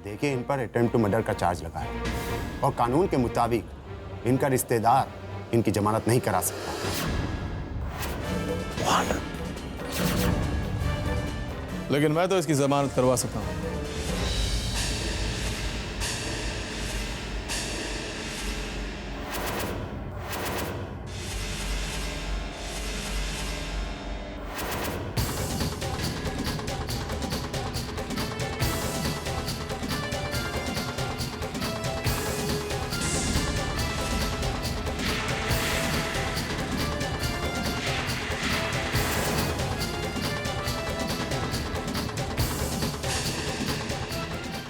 देखिए, इन पर attempt to murder का चार्ज लगा है और कानून के मुताबिक इनका रिश्तेदार इनकी जमानत नहीं करा सकता। लेकिन मैं तो इसकी जमानत करवा सकता हूं।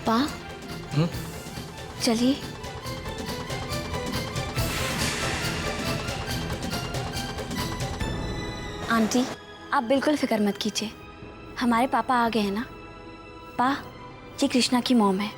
पा, चलिए। आंटी, आप बिल्कुल फिक्र मत कीजिए, हमारे पापा आ गए हैं ना। पा, ये कृष्णा की मॉम है।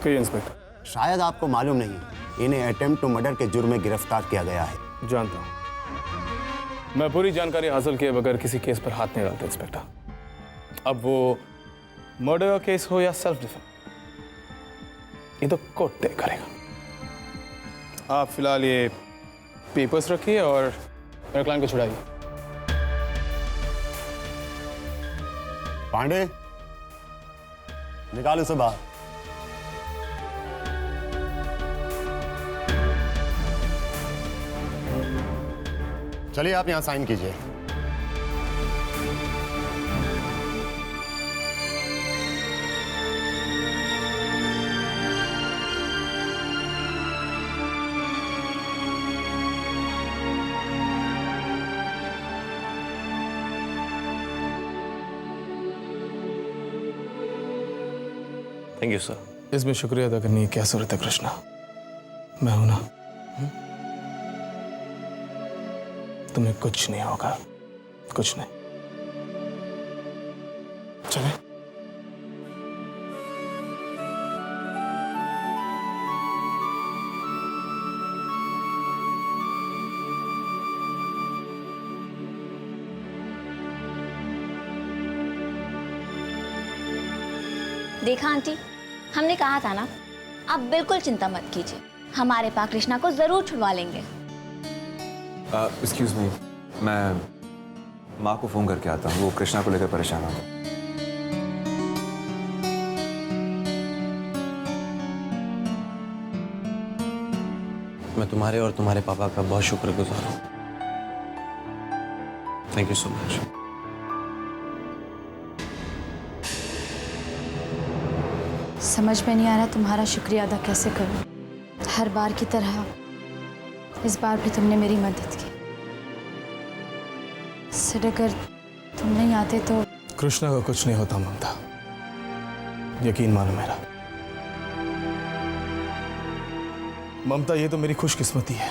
कहिए इंस्पेक्टर। शायद आपको मालूम नहीं, इन्हें अटेम्प्ट टू मर्डर के जुर्म में गिरफ्तार किया गया है। जानता हूं, मैं पूरी जानकारी हासिल किए बगैर किसी केस पर हाथ नहीं डालता इंस्पेक्टर। अब वो मर्डर का केस हो या सेल्फ डिफेंस, ये तो कोर्ट तय करेगा। आप फिलहाल ये पेपर्स रखिए और मेरे क्लाइंट को छुड़ाइए। पांडे, निकाल उसे बाहर। चलिए, आप यहां साइन कीजिए। Thank you sir. इसमें शुक्रिया अदा करनी है क्या जरूरत है कृष्णा, मैं हूं ना। तुम्हें कुछ नहीं होगा, कुछ नहीं। चले। देखा आंटी, हमने कहा था ना, आप बिल्कुल चिंता मत कीजिए, हमारे पास कृष्णा को जरूर छुड़वा लेंगे। एक्सक्यूज मी, मैं माँ को फोन करके आता हूँ, वो कृष्णा को लेकर परेशान हो। मैं तुम्हारे और तुम्हारे पापा का बहुत शुक्रगुजार हूँ। Thank you so much. समझ में नहीं आ रहा तुम्हारा शुक्रिया अदा कैसे करूं। हर बार की तरह इस बार भी तुमने मेरी मदद की। सिड, अगर तुम नहीं आते तो। कृष्णा का कुछ नहीं होता ममता, यकीन मानो मेरा। ममता, ये तो मेरी खुशकिस्मती है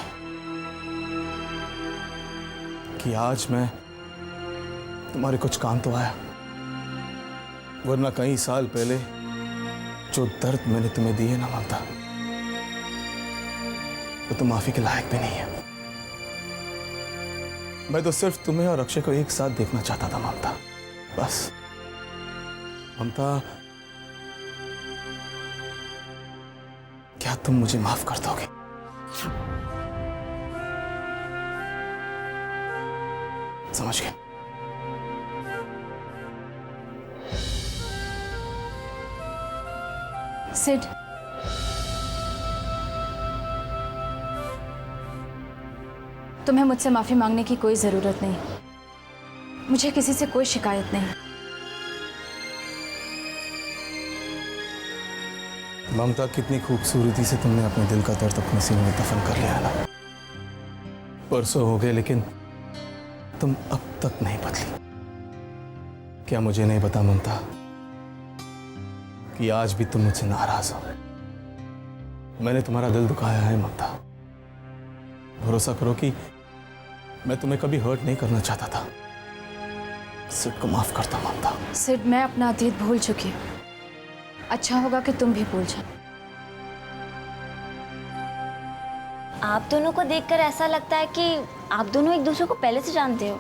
कि आज मैं तुम्हारे कुछ काम तो आया, वरना कई साल पहले जो दर्द मैंने तुम्हें दिए ना ममता, वो तो माफी के लायक भी नहीं है। मैं तो सिर्फ तुम्हें और अक्षय को एक साथ देखना चाहता था ममता, बस। ममता, क्या तुम मुझे माफ कर दोगे? समझ गए? सिड, तुम्हें मुझसे माफी मांगने की कोई जरूरत नहीं, मुझे किसी से कोई शिकायत नहीं। ममता, कितनी खूबसूरती से तुमने अपने दिल का दर्द अपने सीने में दफन कर लिया ना। परसों हो गए लेकिन तुम अब तक नहीं बदली। क्या मुझे नहीं पता ममता कि आज भी तुम मुझसे नाराज हो। मैंने तुम्हारा दिल दुखाया है ममता। भरोसा करो कि मैं तुम्हें कभी हर्ट नहीं करना चाहता था। सिड को माफ करता ममता। सिड, मैं अपना अतीत भूल चुकी हूँ। अच्छा होगा कि तुम भी भूल जाओ। आप दोनों को देखकर ऐसा लगता है कि आप दोनों एक दूसरे को पहले से जानते हो।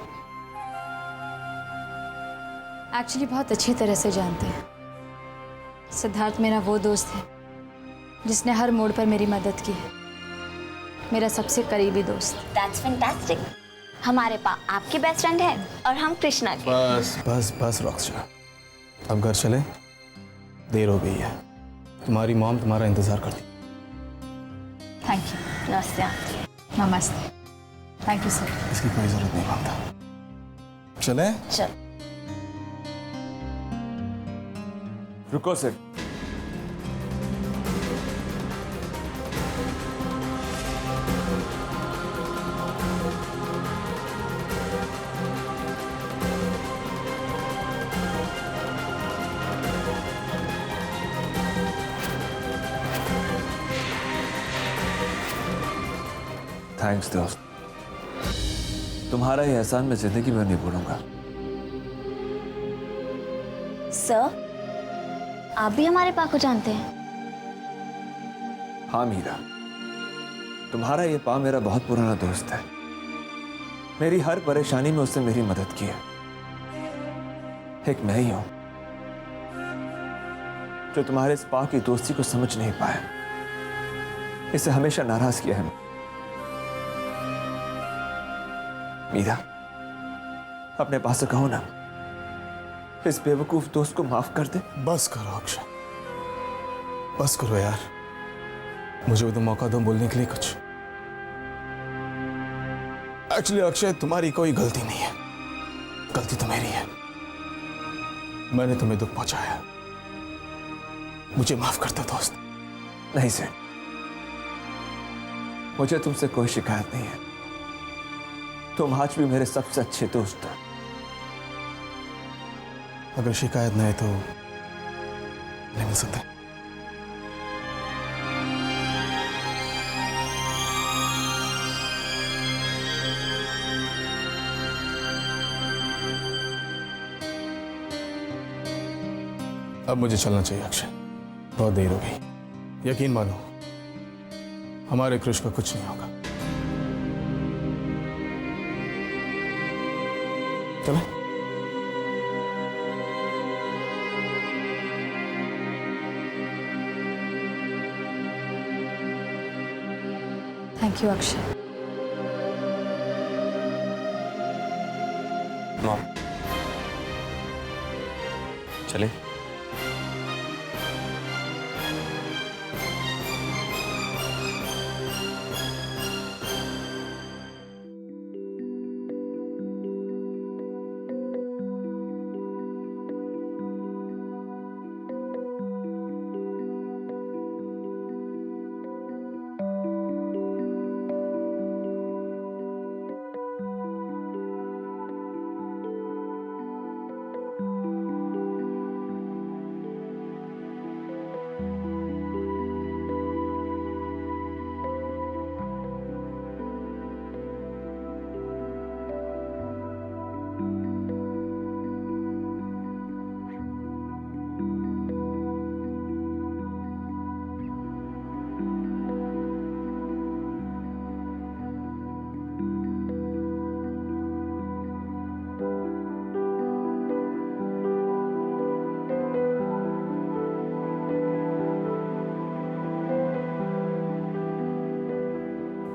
एक्चुअली बहुत अच्छी तरह से जानते हैं। सिद्धार्थ मेरा वो दोस्त है जिसने हर मोड़ पर मेरी मदद की है। मेरा सबसे करीबी दोस्त। That's fantastic. हमारे पास आपके बेस्ट फ्रेंड है और हम कृष्णा के। बस बस बस रॉक्स्टार, अब घर चले, देर हो गई है। तुम्हारी मॉम तुम्हारा इंतजार करती। Thank you. नमस्ते। नमस्ते। Thank you sir. इसकी कोई जरूरत नहीं ममता। चले? चल। रुको सिड, थैंक्स दोस्त। तुम्हारा ये एहसान मैं जिंदगी भर नहीं भूलूंगा। सर, आप भी हमारे पा को जानते हैं? हाँ मीरा, तुम्हारा ये पा मेरा बहुत पुराना दोस्त है। मेरी हर परेशानी में उसने मेरी मदद की है। एक मैं ही हूं जो तुम्हारे इस पा की दोस्ती को समझ नहीं पाया। इसे हमेशा नाराज किया है। मीरा, अपने पास से कहो ना, इस बेवकूफ दोस्त को माफ कर दे। बस करो अक्षय, बस करो यार। मुझे भी तो मौका दो बोलने के लिए कुछ। एक्चुअली अक्षय, तुम्हारी कोई गलती नहीं है, गलती तो मेरी है। मैंने तुम्हें दुख पहुंचाया, मुझे माफ कर दो दोस्त। नहीं सर, मुझे तुमसे कोई शिकायत नहीं है। तुम आज भी मेरे सबसे अच्छे दोस्त हो। अगर शिकायत नहीं है तो नहीं मिल सकते। अब मुझे चलना चाहिए अक्षय, बहुत देर हो गई। यकीन मानो, हमारे कृष का कुछ नहीं होगा। चले? Thank you Akshay. मॉम, चले?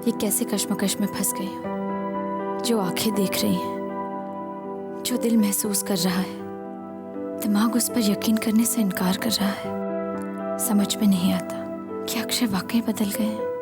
ये कैसे कश्मकश में फंस गई हूँ। जो आंखें देख रही हैं, जो दिल महसूस कर रहा है, दिमाग उस पर यकीन करने से इनकार कर रहा है। समझ में नहीं आता कि अक्षय वाकई बदल गए हैं।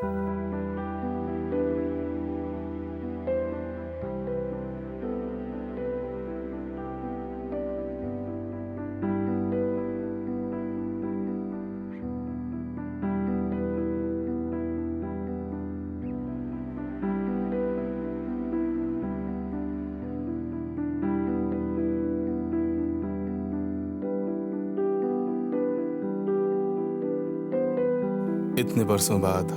इतने बरसों बाद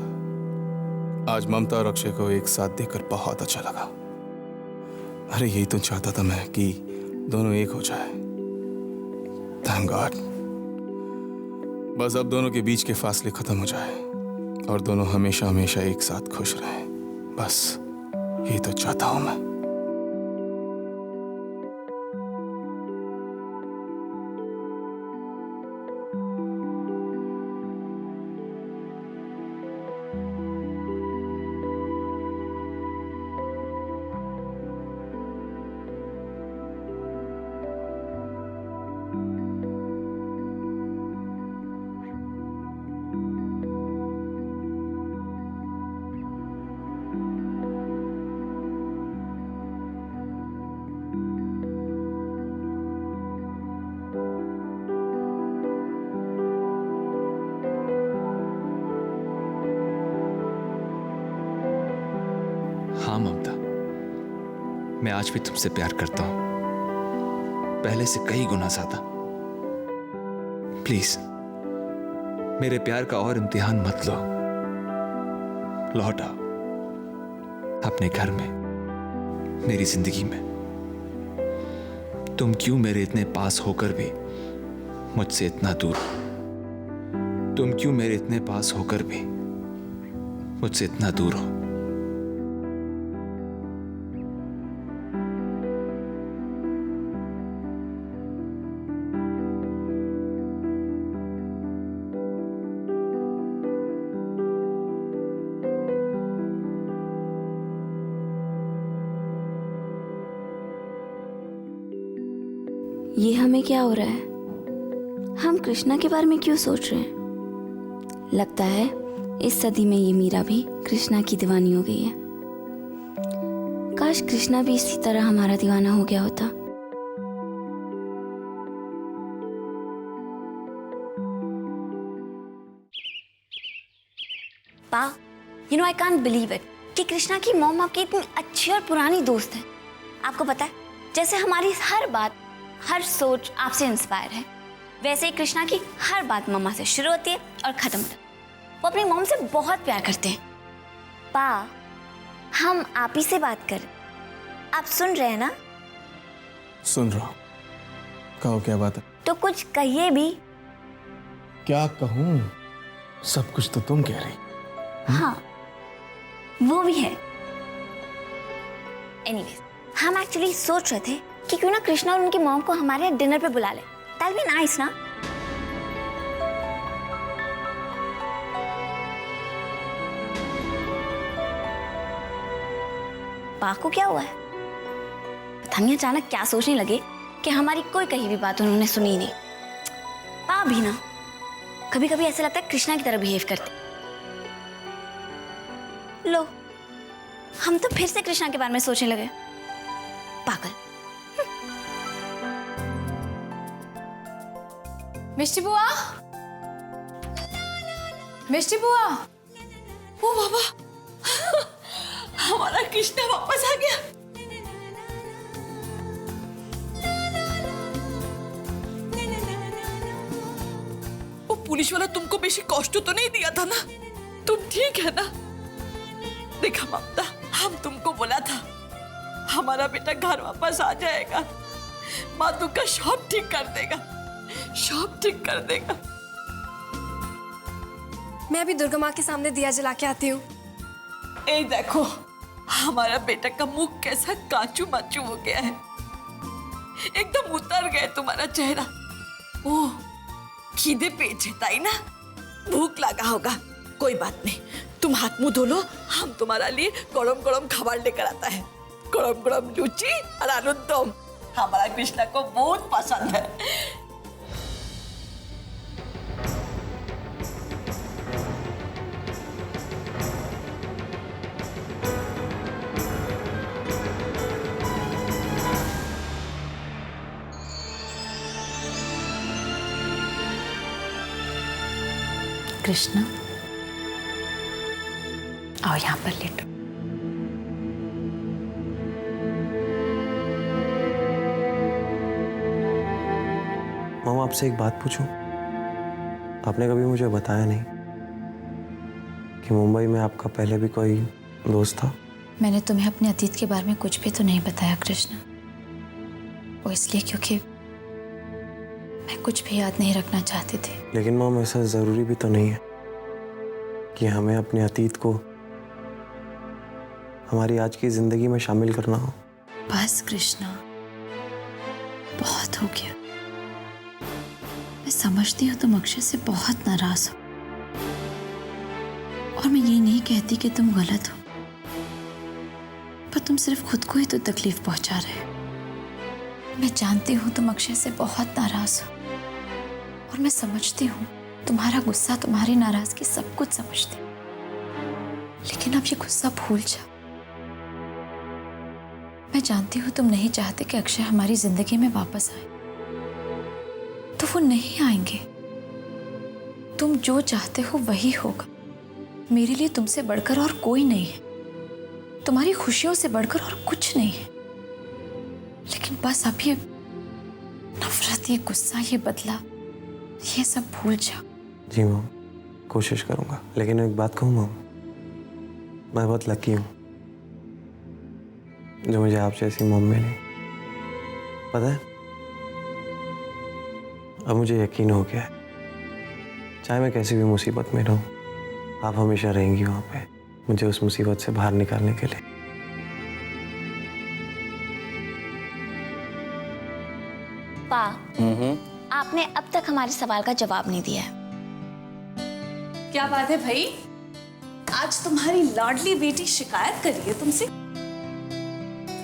आज ममता और अक्षय को एक साथ देखकर बहुत अच्छा लगा। अरे यही तो चाहता था मैं कि दोनों एक हो जाए। Thank God. बस अब दोनों के बीच के फासले खत्म हो जाए और दोनों हमेशा हमेशा एक साथ खुश रहें। बस यही तो चाहता हूं मैं। हाँ ममता, मैं आज भी तुमसे प्यार करता हूं, पहले से कई गुना ज्यादा। प्लीज मेरे प्यार का और इम्तिहान मत लो। लौट आओ अपने घर में, मेरी जिंदगी में। तुम क्यों मेरे इतने पास होकर भी मुझसे इतना दूर हो? तुम क्यों मेरे इतने पास होकर भी मुझसे इतना दूर हो? ये हमें क्या हो रहा है? हम कृष्णा के बारे में क्यों सोच रहे हैं? लगता है इस सदी में ये मीरा भी कृष्णा की दीवानी हो गई है। काश कृष्णा भी इसी तरह हमारा दीवाना हो गया होता। पा, I can't believe it कि कृष्णा की मॉम आपकी इतनी अच्छी और पुरानी दोस्त है। आपको पता है, जैसे हमारी हर बात, हर सोच आपसे इंस्पायर है, वैसे ही कृष्णा की हर बात मम्मा से शुरू होती है और खत्म होती है। वो अपनी मॉम से बहुत प्यार करते हैं। पा, हम आप ही से बात कर, आप सुन रहे हैं ना? सुन रहा हूं। कहो क्या बात है? तो कुछ कहिए भी। क्या कहूं? सब कुछ तो तुम कह रही। हाँ, वो भी है। एनीवेज, हम एक्चुअली सोच रहे थे कि क्यों ना कृष्णा और उनकी मॉम को हमारे यहाँ डिनर पे बुला ले। दैट बी नाइस ना? पा को क्या हुआ है? पता नहीं अचानक क्या सोचने लगे कि हमारी कोई कही भी बात उन्होंने सुनी ही नहीं। पा भी ना कभी कभी ऐसा लगता है कृष्णा की तरह बिहेव करते। लो, हम तो फिर से कृष्णा के बारे में सोचने लगे। पागल। मिष्टी बुआ, मिष्टी बुआ। ओ बाबा, हमारा कृष्णा वापस आ गया। वो पुलिस वाला तुमको बेशी कष्ट तो नहीं दिया था ना? तुम ठीक है ना? देखा ममता, हम तुमको बोला था हमारा बेटा घर वापस आ जाएगा, माँ का सब ठीक कर देगा, सब ठीक कर देगा। मैं अभी दुर्गा माँ के सामने दिया जला के आती हूँ। ए देखो, हमारा बेटा का मुख कैसा काचू माचू हो गया है, एकदम उतर गया तुम्हारा चेहरा। ओह, कीदे पेट है ताई ना, भूख लगा होगा। कोई बात नहीं, तुम हाथ मुंह धो लो, हम तुम्हारा लिए गरम गरम खाबार लेकर आता है। गरम गरम लुची और आलू दम हमारा कृष्णा को बहुत पसंद है। कृष्णा, आओ यहाँ पर लेटो। मामा, आपसे एक बात पूछूं? आपने कभी मुझे बताया नहीं। कि मुंबई में आपका पहले भी कोई दोस्त था? मैंने तुम्हें अपने अतीत के बारे में कुछ भी तो नहीं बताया कृष्णा। वो इसलिए क्योंकि मैं कुछ भी याद नहीं रखना चाहती थी। लेकिन मॉम, ऐसा ज़रूरी भी तो नहीं है कि हमें अपने अतीत को हमारी आज की ज़िंदगी में शामिल करना हो। बस कृष्णा, बहुत हो गया। मैं समझती हूँ तुम अक्षय से बहुत नाराज हो, और मैं ये नहीं कहती कि तुम गलत हो, पर तुम सिर्फ खुद को ही तो तकलीफ पहुंचा रहे हो। मैं जानती हूँ तुम अक्षय से बहुत नाराज हो, और मैं समझती हूँ तुम्हारा गुस्सा, तुम्हारी नाराजगी, सब कुछ समझती हूँ। लेकिन अब ये गुस्सा भूल जाओ। मैं जानती हूँ तुम नहीं चाहते कि अक्षय हमारी जिंदगी में वापस आए, तो वो नहीं आएंगे। तुम जो चाहते हो वही होगा। मेरे लिए तुमसे बढ़कर और कोई नहीं है, तुम्हारी खुशियों से बढ़कर और कुछ नहीं है। लेकिन बस अब ये नफरत, ये गुस्सा, ये बदला, ये सब भूल जाओ। जी मॉम, कोशिश करूँगा। लेकिन एक बात कहूँ मॉम, मैं बहुत लकी हूँ जो मुझे आप जैसी मॉम मिली। पता है, अब मुझे यकीन हो गया है, चाहे मैं कैसी भी मुसीबत में रहूं, आप हमेशा रहेंगी वहां पे, मुझे उस मुसीबत से बाहर निकालने के लिए। पा, आपने अब तक हमारे सवाल का जवाब नहीं दिया है। क्या बात है भाई, आज तुम्हारी लाडली बेटी शिकायत कर रही है तुमसे।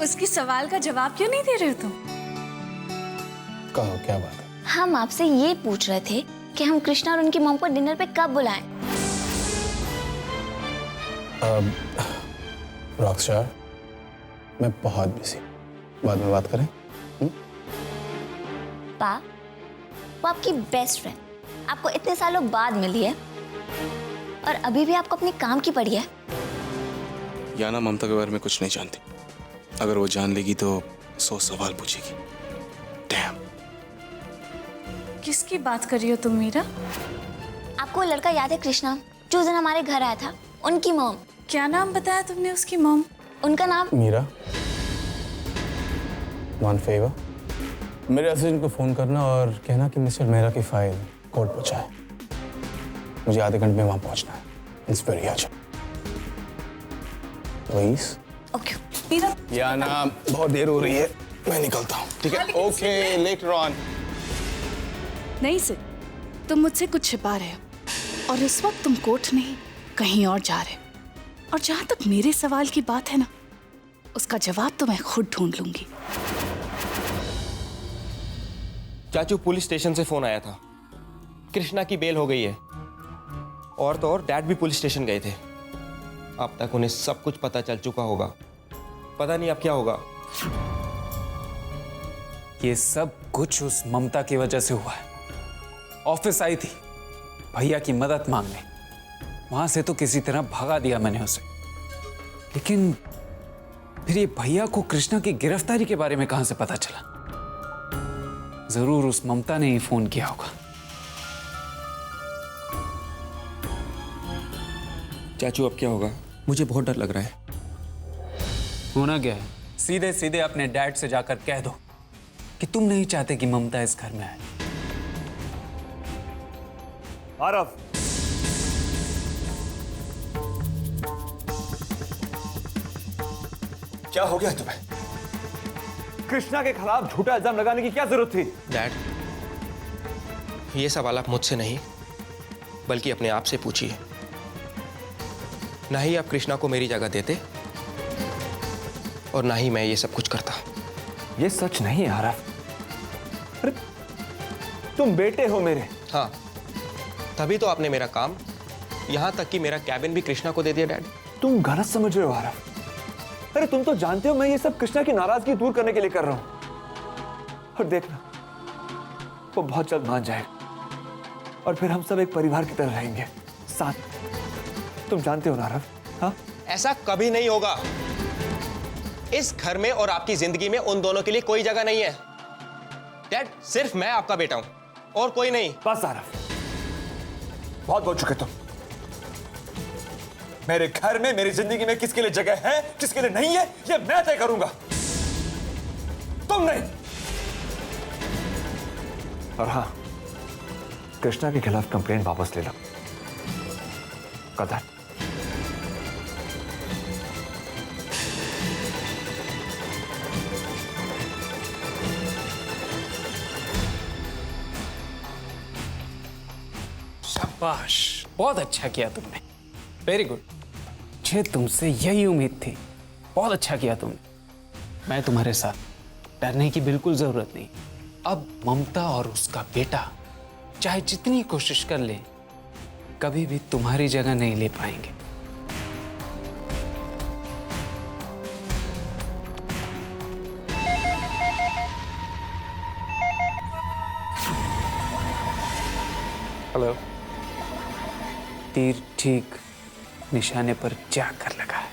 उसकी सवाल का जवाब क्यों नहीं दे रहे हो तुम? कहो क्या बात है? हम आपसे ये पूछ रहे थे कि हम कृष्णा और उनकी मॉम को डिनर पे कब बुलाएं। रॉकस्टार, मैं बहुत बिजी, बाद में बात करें। पा, वो आपकी बेस्ट फ्रेंड आपको इतने सालों बाद मिली है, और अभी भी आपको अपने काम की पड़ी है। याना ममता के बारे में कुछ नहीं जानती। अगर वो जान लेगी तो 100 सवाल पूछेगी। डैम। किसकी बात कर रही हो तुम मीरा? आपको वो लड़का याद है कृष्णा, जो उस दिन हमारे घर आया था? उनकी मॉम। क्या नाम बताया तुमने उसकी मॉम? उनका नाम मीरा। वन फेवर, मेरे असिस्टेंट को फोन करना और कहना कि मिस्टर मेहरा की फाइल कोर्ट पहुंचाए। मुझे आधे घंटे में वहां पहुंचना है। It's very urgent. Please. Okay. Meera, Yana, बहुत देर हो रही है, मैं निकलता हूँ। ठीक है? Okay, later on. नहीं सिर, तुम मुझसे कुछ छिपा रहे हो, और इस वक्त तुम कोर्ट नहीं कहीं और जा रहे हो। और जहां तक मेरे सवाल की बात है ना, उसका जवाब तो मैं खुद ढूंढ लूंगी। चाचू, पुलिस स्टेशन से फोन आया था, कृष्णा की बेल हो गई है। और तो और डैड भी पुलिस स्टेशन गए थे। अब तक उन्हें सब कुछ पता चल चुका होगा। पता नहीं अब क्या होगा। ये सब कुछ उस ममता की वजह से हुआ है। ऑफिस आई थी भैया की मदद मांगने, वहां से तो किसी तरह भगा दिया मैंने उसे। लेकिन फिर ये भैया को कृष्णा की गिरफ्तारी के बारे में कहां से पता चला? जरूर उस ममता ने ही फोन किया होगा। चाचू, अब क्या होगा? मुझे बहुत डर लग रहा है। होना क्या है, सीधे सीधे अपने डैड से जाकर कह दो कि तुम नहीं चाहते कि ममता इस घर में आए। आरव, क्या हो गया तुम्हें? कृष्णा के खिलाफ झूठा इल्जाम लगाने की क्या जरूरत थी? डैड, ये सवाल आप मुझसे नहीं बल्कि अपने आप से पूछिए। ना ही आप कृष्णा को मेरी जगह देते और ना ही मैं ये सब कुछ करता। ये सच नहीं है आरव। अरे तुम बेटे हो मेरे। हाँ, तभी तो आपने मेरा काम, यहां तक कि मेरा कैबिन भी कृष्णा को दे दिया। डैड, तुम गलत समझ रहे हो आरव। अरे तुम तो जानते हो मैं ये सब कृष्णा की नाराजगी दूर करने के लिए कर रहा हूं। और देखना, वो बहुत जल्द मान जाएगा और फिर हम सब एक परिवार की तरह रहेंगे साथ। तुम जानते हो ना आरव? हाँ, ऐसा कभी नहीं होगा। इस घर में और आपकी जिंदगी में उन दोनों के लिए कोई जगह नहीं है। डैड, सिर्फ मैं आपका बेटा हूं और कोई नहीं। बस आरव, बहुत बोल चुके तुम। मेरे घर में, मेरी जिंदगी में किसके लिए जगह है, किसके लिए नहीं है, ये मैं तय करूंगा, तुम नहीं। और हाँ, कृष्णा के खिलाफ कंप्लेंट वापस ले लो। कदर। शाबाश, बहुत अच्छा किया तुमने, वेरी गुड। मुझे तुमसे यही उम्मीद थी, बहुत अच्छा किया तुमने। मैं तुम्हारे साथ, डरने की बिल्कुल जरूरत नहीं। अब ममता और उसका बेटा चाहे जितनी कोशिश कर ले, कभी भी तुम्हारी जगह नहीं ले पाएंगे। हेलो। तीर ठीक निशाने पर जाकर लगा है।